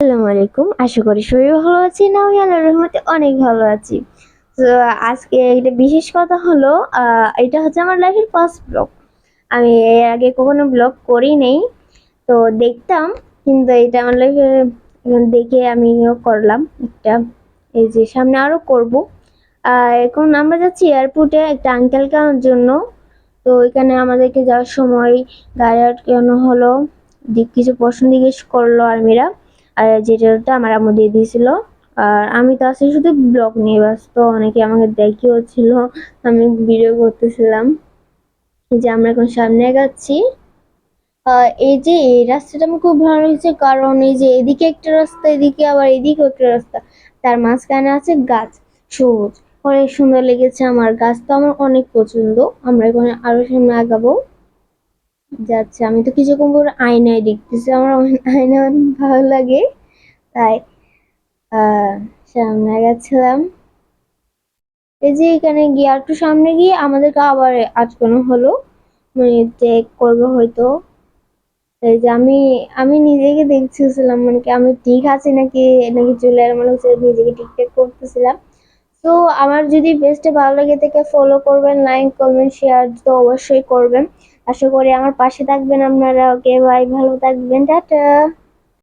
আসসালামু আলাইকুম। আশা করি সবাই ভালো আছেন। আমি আল্লাহর রহমতে অনেক ভালো আছি। তো আজকে একটা বিশেষ কথা হলো এটা হচ্ছে আমার লাইফের ফার্স্ট ব্লগ। আমি এর আগে কখনো ব্লগ করি নাই। তো দেখতাম, কিন্তু এটা আমার লাইফে দেখে আমিও করলাম একটা। এই যে সামনে আরো করব। এখন আমরা যাচ্ছি এয়ারপোর্টে একটা আঙ্কেলকে আনার জন্য। তো এখানে আমাদেরকে যাওয়ার সময় গাড়ি আটকানো হলো, কিছু প্রশ্ন জিজ্ঞেস করলো আর্মিরা, আর যেটা আমার আম্মু দিয়ে দিয়েছিল। আর আমি তো আসলে শুধু ব্লগ নিয়ে ব্যস্ত, অনেকে আমাকে দেখিও ছিল, আমি ভিডিও করতেছিলাম। এই যে আমরা এখন সামনে এগাচ্ছি। এই যে এই রাস্তাটা আমার খুব ভালো লাগছে, কারণ এই যে এদিকে একটা রাস্তা, এদিকে আবার এদিকে একটা রাস্তা, তার মাঝখানে আছে গাছ, সবুজ, অনেক সুন্দর লেগেছে আমার। গাছ তো আমার অনেক পছন্দ। আমরা এখানে আরো সামনে আগাবো। যাচ্ছে, আমি তো কিছুক্ষণ পরে আয়নায় দেখতেছি, আমার আয়না অনেক ভালো লাগে, তাই আহ সামনে গেছিলাম। এই যে এখানে গিয়ে একটু সামনে গিয়ে আমাদেরকে আবার আটকানো হলো, মানে চেক করবো হয়তো। এই যে আমি আমি নিজেকে দেখতেছিলাম, মানে কি আমি ঠিক আছি নাকি নাকি চলে আর, মনে হচ্ছে নিজেকে ঠিকঠাক করতেছিলাম। তো আমার যদি পেজটা ভালো লাগে থেকে ফলো করবেন, লাইক কমেন্ট শেয়ার তো অবশ্যই করবেন। আশা করি আমার পাশে থাকবেন আপনারা। ওকে, বাই, ভালো থাকবেন, টাটা।